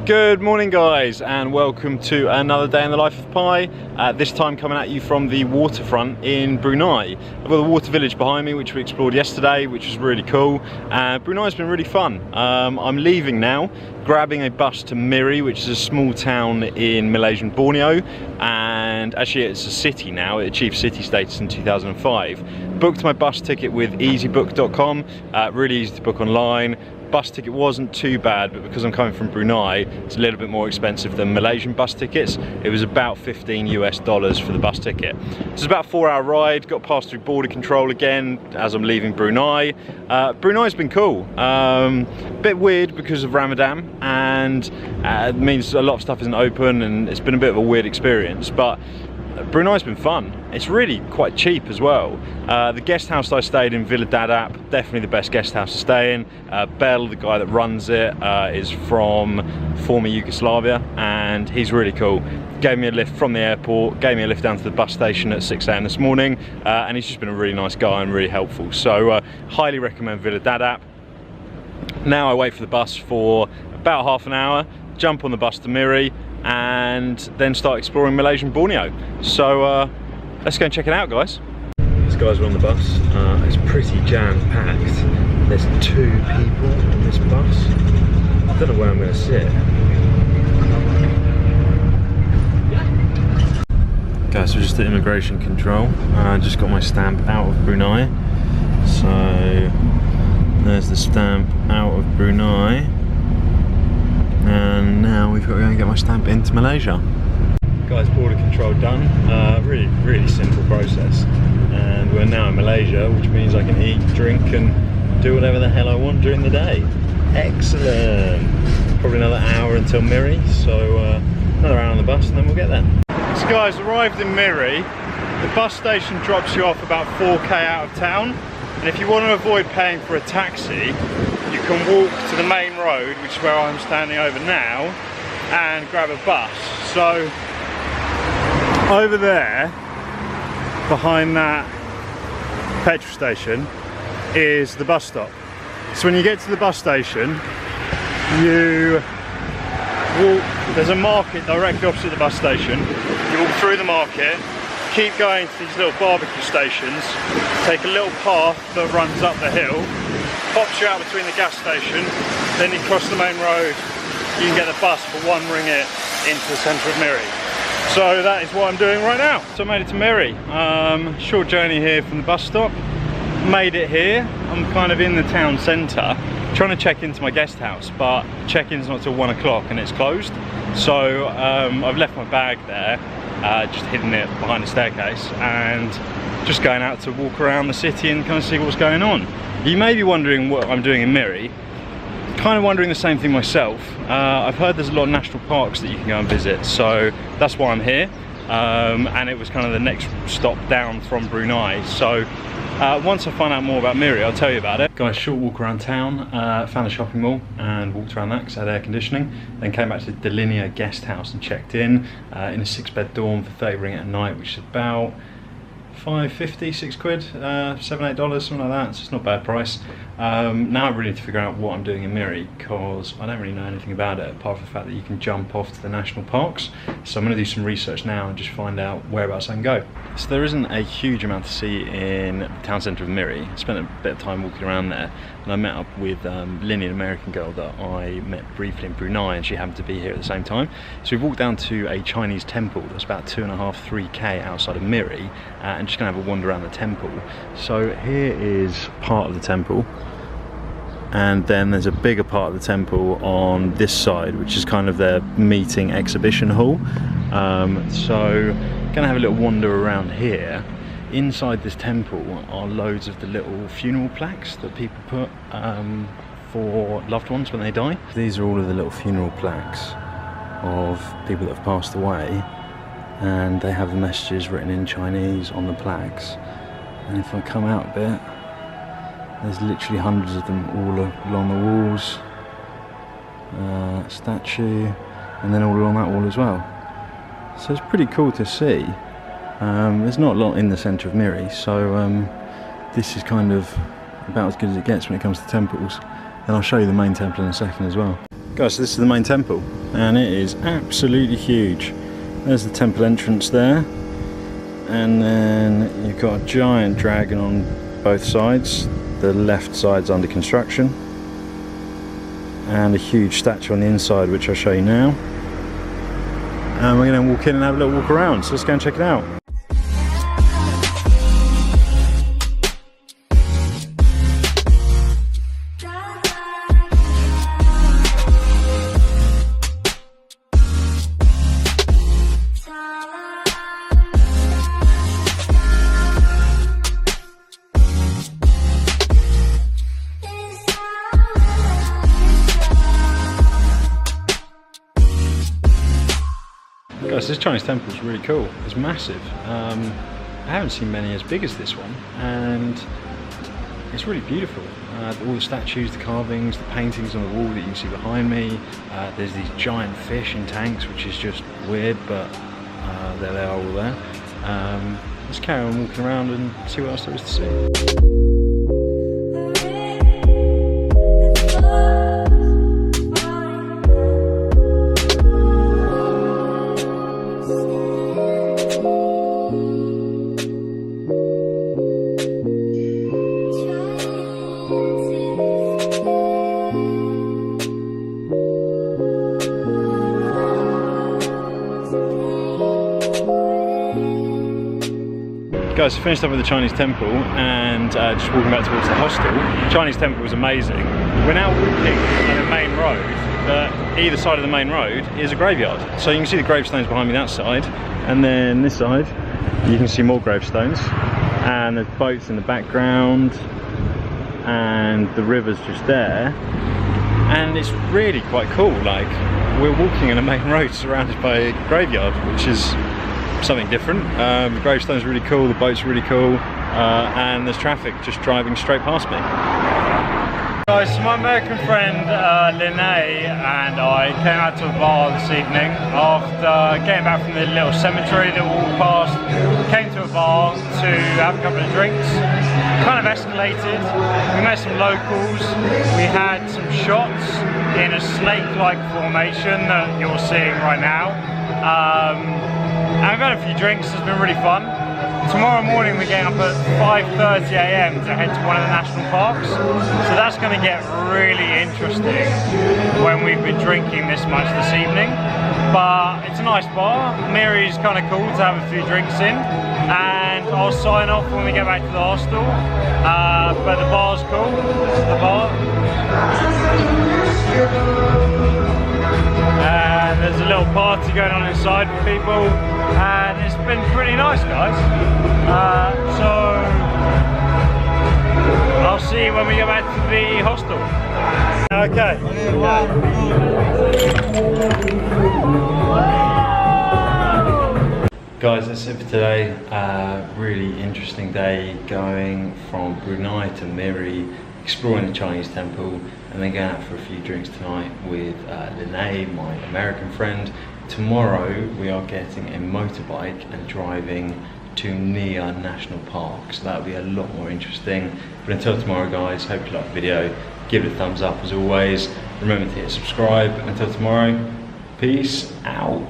Good morning guys, and welcome to another day in the life of Pi. This time coming at you from the waterfront in Brunei. I've got the water village behind me, which we explored yesterday, which was really cool. Brunei's been really fun. I'm leaving now, grabbing a bus to Miri, which is a small town in Malaysian Borneo, and actually it's a city now. It achieved city status in 2005. Booked my bus ticket with easybook.com, really easy to book online. Bus ticket wasn't too bad, but because I'm coming from Brunei, it's a little bit more expensive than Malaysian bus tickets. It was about $15 US for the bus ticket. It's about a 4-hour ride, got passed through border control again as I'm leaving Brunei. Brunei's been cool. Bit weird because of Ramadan, and it means a lot of stuff isn't open, and it's been a bit of a weird experience, but Brunei's been fun. It's really quite cheap as well. The guest house I stayed in, Villa Dadap, definitely the best guest house to stay in. Bell, the guy that runs it, is from former Yugoslavia, and he's really cool. Gave me a lift from the airport, gave me a lift down to the bus station at 6 AM this morning, and he's just been a really nice guy and really helpful. So highly recommend Villa Dadap. Now I wait for the bus for about half an hour, jump on the bus to Miri, and then start exploring Malaysian Borneo. So let's go and check it out, guys. These guys are on the bus. It's pretty jam-packed. There's 2 people on this bus. I don't know where I'm going to sit. Guys, we're just at immigration control. I just got my stamp out of Brunei. So there's the stamp out of Brunei. And now we've got to go and get my stamp into Malaysia. Guys, border control done. Really simple process. And we're now in Malaysia, which means I can eat, drink and do whatever the hell I want during the day. Excellent. Probably another hour until Miri, so another hour on the bus and then we'll get there. So guys, arrived in Miri. The bus station drops you off about 4k out of town. And if you want to avoid paying for a taxi, you can walk to the main road, which is where I'm standing over now, and grab a bus. So over there, behind that petrol station, is the bus stop. So when you get to the bus station, you walk, there's a market directly opposite the bus station. You walk through the market, keep going to these little barbecue stations, take a little path that runs up the hill, pops you out between the gas station, then you cross the main road, you can get the bus for 1 ringgit into the centre of Miri. So that is what I'm doing right now. So I made it to Miri. Short journey here from the bus stop. Made it here. I'm kind of in the town centre, trying to check into my guest house, but check-in's not till 1 o'clock and it's closed. So I've left my bag there, just hidden it behind the staircase, and just going out to walk around the city and kind of see what's going on. You may be wondering what I'm doing in Miri. Kind of wondering the same thing myself. I've heard there's a lot of national parks that you can go and visit, so that's why I'm here. And it was kind of the next stop down from Brunei. So once I find out more about Miri, I'll tell you about it. Guys, short walk around town, found a shopping mall and walked around that because I had air conditioning. Then came back to the Delinia guest house and checked in a 6-bed dorm for 30 ringgit a night, which is about £5.50, £6, $7, $8, something like that. So it's not a bad price. Now I really need to figure out what I'm doing in Miri, because I don't really know anything about it apart from the fact that you can jump off to the national parks. So I'm going to do some research now and just find out whereabouts I can go. So there isn't a huge amount to see in the town centre of Miri. I spent a bit of time walking around there, and I met up with Linny, an American girl that I met briefly in Brunei, and she happened to be here at the same time. So we walked down to a Chinese temple that's about 2.5, 3k outside of Miri, and just going to have a wander around the temple. So here is part of the temple, and then there's a bigger part of the temple on this side, which is kind of their meeting exhibition hall. So gonna have a little wander around here. Inside this temple are loads of the little funeral plaques that people put for loved ones when they die. These are all of the little funeral plaques of people that have passed away, and they have the messages written in Chinese on the plaques. And if I come out a bit, there's literally hundreds of them all along the walls, statue, and then all along that wall as well. So it's pretty cool to see. There's not a lot in the centre of Miri, so this is kind of about as good as it gets when it comes to temples. And I'll show you the main temple in a second as well. Guys, so this is the main temple. and it is absolutely huge. There's the temple entrance there, and then you've got a giant dragon on both sides. The left side's under construction, and a huge statue on the inside, which I'll show you now. And we're going to walk in and have a little walk around, so let's go and check it out. Guys, this Chinese temple is really cool. It's massive. I haven't seen many as big as this one, and it's really beautiful. All the statues, the carvings, the paintings on the wall that you can see behind me. There's these giant fish in tanks, which is just weird, but there they are all there. Let's carry on walking around and see what else there is to see. Guys, I finished up with the Chinese temple and just walking back towards the hostel. The Chinese temple was amazing. We're now walking on the main road, but either side of the main road is a graveyard. So you can see the gravestones behind me that side, and then this side you can see more gravestones, and there's boats in the background, and the river's just there. And it's really quite cool. Like, we're walking on a main road surrounded by a graveyard, which is something different. The gravestone's really cool, the boat's really cool, and there's traffic just driving straight past me. Guys, so my American friend Linnae and I came out to a bar this evening after getting back from the little cemetery that we walked past. Came to a bar to have a couple of drinks. Kind of escalated. We met some locals. We had some shots in a snake-like formation that you're seeing right now. And I've had a few drinks. It's been really fun. Tomorrow morning we're getting up at 5:30 AM to head to one of the national parks. So that's going to get really interesting when we've been drinking this much this evening. But it's a nice bar. Miri's kind of cool to have a few drinks in. And I'll sign off when we get back to the hostel. But the bar's cool. This is the bar. And there's a little party going on inside for people, and it's been pretty nice, guys. So I'll see you when we get back to the hostel. Okay. Guys, that's it for today. Really interesting day going from Brunei to Miri, exploring the Chinese temple, and then going out for a few drinks tonight with Linnae, my American friend. Tomorrow we are getting a motorbike and driving to Nia National Park, so that'll be a lot more interesting. But until tomorrow, guys, hope you liked the video. Give it a thumbs up as always. Remember to hit subscribe. Until tomorrow, peace out.